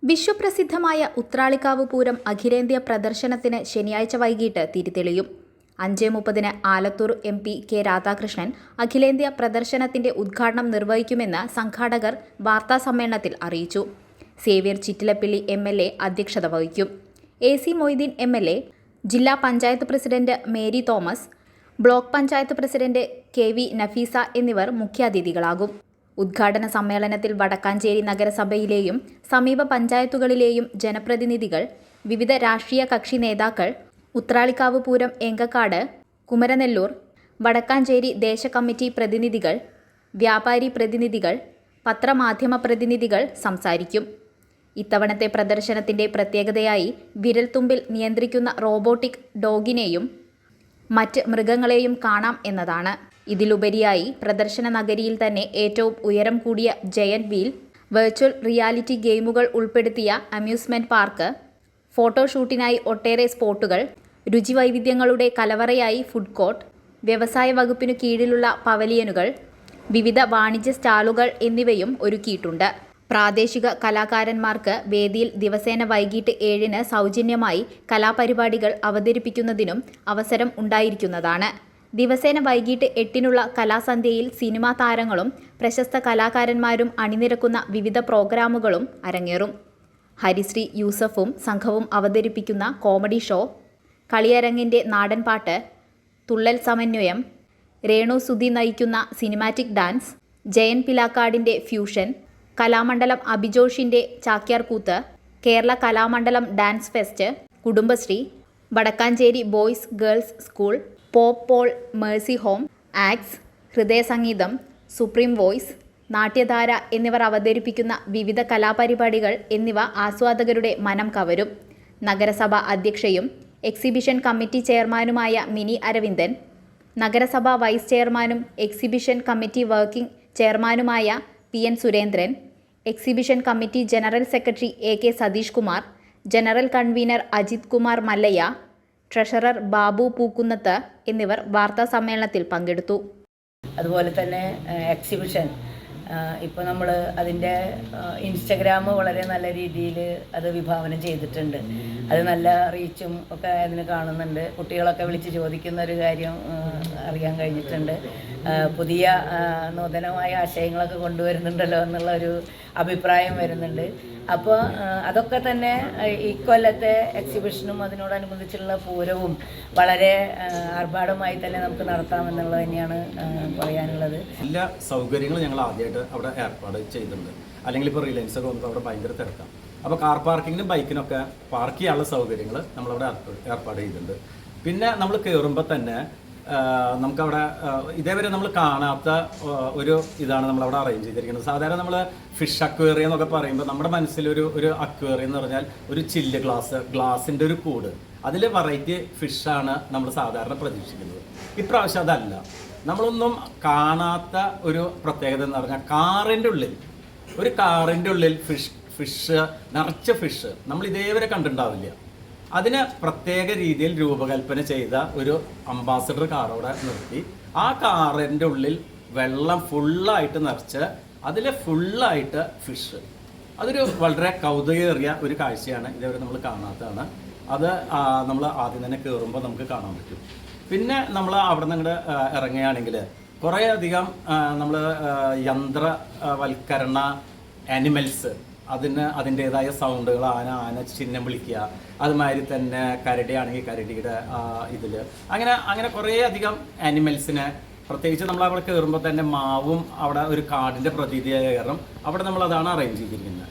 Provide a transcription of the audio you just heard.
വിശ്വപ്രസിദ്ധമായ ഉത്രാളിക്കാവ് പൂരം അഖിലേന്ത്യാ പ്രദർശനത്തിന് ശനിയാഴ്ച വൈകിട്ട് തിരിതെളിയും. 5:30 ആലത്തൂർ MP കെ രാധാകൃഷ്ണൻ അഖിലേന്ത്യാ പ്രദർശനത്തിന്റെ ഉദ്ഘാടനം നിർവഹിക്കുമെന്ന് സംഘാടകർ വാർത്താസമ്മേളനത്തിൽ അറിയിച്ചു. സേവ്യർ ചിറ്റിലപ്പിള്ളി MLA അധ്യക്ഷത വഹിക്കും. AC മൊയ്തീൻ MLA, ജില്ലാ panchayat president Mary Thomas, block panchayat president KV Nafeesa എന്നിവർ മുഖ്യാതിഥികളാകും. ഉദ്ഘാടന സമ്മേളനത്തിൽ വടക്കാഞ്ചേരി നഗരസഭയിലെയും സമീപ പഞ്ചായത്തുകളിലെയും ജനപ്രതിനിധികൾ, വിവിധ രാഷ്ട്രീയ കക്ഷി നേതാക്കൾ, ഉത്രാളിക്കാവ് പൂരം എങ്കക്കാട്, കുമരനെല്ലൂർ, വടക്കാഞ്ചേരി ദേശകമ്മിറ്റി പ്രതിനിധികൾ, വ്യാപാരി പ്രതിനിധികൾ, പത്രമാധ്യമ പ്രതിനിധികൾ സംസാരിക്കും. ഇത്തവണത്തെ പ്രദർശനത്തിന്റെ പ്രത്യേകതയായി വിരൽത്തുമ്പിൽ നിയന്ത്രിക്കുന്ന റോബോട്ടിക് ഡോഗിനെയും മറ്റ് മൃഗങ്ങളെയും കാണാം എന്നതാണ്. ഇതിലുപരിയായി പ്രദർശന നഗരിയിൽ തന്നെ ഏറ്റവും ഉയരം കൂടിയ ജയന്റ് വീൽ, വെർച്വൽ റിയാലിറ്റി ഗെയിമുകൾ ഉൾപ്പെടുത്തിയ അമ്യൂസ്മെന്റ് പാർക്ക്, ഫോട്ടോഷൂട്ടിനായി ഒട്ടേറെ സ്പോട്ടുകൾ, രുചിവൈവിധ്യങ്ങളുടെ കലവറയായി ഫുഡ് കോർട്ട്, വ്യവസായ വകുപ്പിനു കീഴിലുള്ള പവലിയനുകൾ, വിവിധ വാണിജ്യ സ്റ്റാളുകൾ എന്നിവയും ഒരുക്കിയിട്ടുണ്ട്. പ്രാദേശിക കലാകാരന്മാർക്ക് വേദിയിൽ ദിവസേന വൈകിട്ട് 7-ന് സൗജന്യമായി കലാപരിപാടികൾ അവതരിപ്പിക്കുന്നതിനും അവസരം ഉണ്ടായിരിക്കുന്നതാണ്. ദിവസേന വൈകിട്ട് 8-നുള്ള കലാസന്ധ്യയിൽ സിനിമാ താരങ്ങളും പ്രശസ്ത കലാകാരന്മാരും അണിനിരക്കുന്ന വിവിധ പ്രോഗ്രാമുകളും അരങ്ങേറും. ഹരിശ്രീ യൂസഫും സംഘവും അവതരിപ്പിക്കുന്ന കോമഡി ഷോ, കളിയരങ്ങിൻ്റെ നാടൻപാട്ട്, തുള്ളൽ സമന്വയം, രേണു സുധി നയിക്കുന്ന സിനിമാറ്റിക് ഡാൻസ്, ജയൻ പിലാക്കാടിൻ്റെ ഫ്യൂഷൻ, കലാമണ്ഡലം അഭിജോഷിൻ്റെ ചാക്യാർകൂത്ത്, Kerala Kalamandalam dance fest, Kudumbashree, Vadakkanchery boys girls school, Pope Paul Mercy Home, ആക്സ്, ഹൃദയസംഗീതം, സുപ്രീം വോയ്സ്, നാട്യധാര എന്നിവർ അവതരിപ്പിക്കുന്ന വിവിധ കലാപരിപാടികൾ എന്നിവ ആസ്വാദകരുടെ മനം കവരും. നഗരസഭ അധ്യക്ഷയും എക്സിബിഷൻ കമ്മിറ്റി ചെയർമാനുമായ മിനി അരവിന്ദൻ, നഗരസഭ വൈസ് ചെയർമാനും എക്സിബിഷൻ കമ്മിറ്റി വർക്കിംഗ് ചെയർമാനുമായ PN Surendran, exhibition committee general secretary AK Satheesh Kumar, general convener Ajith Kumar Mallayya, treasurer Babu Pookkunnath എന്നിവർ വാർത്താ സമ്മേളനത്തിൽ പങ്കെടുത്തു. അതുപോലെ തന്നെ എക്സിബിഷൻ ഇപ്പോൾ നമ്മൾ അതിൻ്റെ ഇൻസ്റ്റഗ്രാം വളരെ നല്ല രീതിയിൽ അത് വിഭാവനം ചെയ്തിട്ടുണ്ട്. അത് നല്ല റീച്ചും ഒക്കെ അതിന് കാണുന്നുണ്ട്. കുട്ടികളൊക്കെ വിളിച്ച് ചോദിക്കുന്ന ഒരു കാര്യം അറിയാൻ കഴിഞ്ഞിട്ടുണ്ട്. പുതിയ നൂതനമായ ആശയങ്ങളൊക്കെ കൊണ്ടുവരുന്നുണ്ടല്ലോ എന്നുള്ള ഒരു അഭിപ്രായം വരുന്നുണ്ട്. അപ്പോൾ അതൊക്കെ തന്നെ ഇക്കൊല്ലത്തെ എക്സിബിഷനും അതിനോടനുബന്ധിച്ചുള്ള പൂരവും വളരെ ആർഭാടമായി തന്നെ നമുക്ക് നടത്താമെന്നുള്ളത് തന്നെയാണ് പറയാനുള്ളത്. എല്ലാ സൗകര്യങ്ങളും ഞങ്ങൾ ആദ്യമായിട്ട് അവിടെ ഏർപ്പാട് ചെയ്തിട്ടുണ്ട്. അല്ലെങ്കിൽ ഇപ്പോൾ റിലയൻസ് ഒക്കെ വന്നപ്പോൾ അവിടെ ഭയങ്കര തിരക്കാണ്. അപ്പോൾ കാർ പാർക്കിങ്ങിനും ബൈക്കിനൊക്കെ പാർക്ക് ചെയ്യാനുള്ള സൗകര്യങ്ങൾ നമ്മളവിടെ ഏർപ്പാട് ചെയ്തിട്ടുണ്ട്. പിന്നെ നമ്മൾ കയറുമ്പോൾ തന്നെ നമുക്കവിടെ ഇതേവരെ നമ്മൾ കാണാത്ത ഒരു ഇതാണ് നമ്മളവിടെ അറേഞ്ച് ചെയ്തിരിക്കുന്നത്. സാധാരണ നമ്മൾ ഫിഷ് അക്വേറിയം എന്നൊക്കെ പറയുമ്പോൾ നമ്മുടെ മനസ്സിലൊരു അക്വേറിയം എന്ന് പറഞ്ഞാൽ ഒരു ചില്ല് ഗ്ലാസിൻ്റെ ഒരു കൂട്, അതിൽ വെറൈറ്റി ഫിഷാണ് നമ്മൾ സാധാരണ പ്രതീക്ഷിക്കുന്നത്. ഇപ്രാവശ്യം അതല്ല. നമ്മളൊന്നും കാണാത്ത ഒരു പ്രത്യേകത എന്ന് പറഞ്ഞാൽ കാറിൻ്റെ ഉള്ളിൽ ഫിഷ് നിറച്ച ഫിഷ് നമ്മൾ ഇതേവരെ കണ്ടിട്ടുണ്ടാവില്ല. അതിന് പ്രത്യേക രീതിയിൽ രൂപകൽപ്പന ചെയ്ത ഒരു അംബാസഡർ കാറോടെ നിർത്തി ആ കാറിൻ്റെ ഉള്ളിൽ വെള്ളം ഫുള്ളായിട്ട് നിറച്ച് അതിൽ ഫുള്ളായിട്ട് ഫിഷ്. അതൊരു വളരെ കൗതുകേറിയ ഒരു കാഴ്ചയാണ്. ഇതേവരെ നമ്മൾ കാണാത്തതാണ്. അത് നമ്മൾ ആദ്യം തന്നെ കയറുമ്പോൾ നമുക്ക് കാണാൻ പറ്റും. പിന്നെ നമ്മൾ അവിടെ നിന്ന് അങ്ങോട്ട് ഇറങ്ങുകയാണെങ്കിൽ കുറേയധികം നമ്മൾ യന്ത്രവൽക്കരണ ആനിമൽസ്, അതിൻ്റേതായ സൗണ്ടുകൾ, ആന ചിഹ്നം വിളിക്കുക, അതുമാതിരി തന്നെ കരടിയാണെങ്കിൽ കരടിയുടെ ഇതിൽ അങ്ങനെ കുറേയധികം ആനിമൽസിനെ, പ്രത്യേകിച്ച് നമ്മൾ അവിടെ കയറുമ്പോൾ തന്നെ മാവും അവിടെ ഒരു കാടിൻ്റെ പ്രതീതിയായ കാരണം അവിടെ നമ്മളതാണ് അറേഞ്ച് ചെയ്തിരിക്കുന്നത്.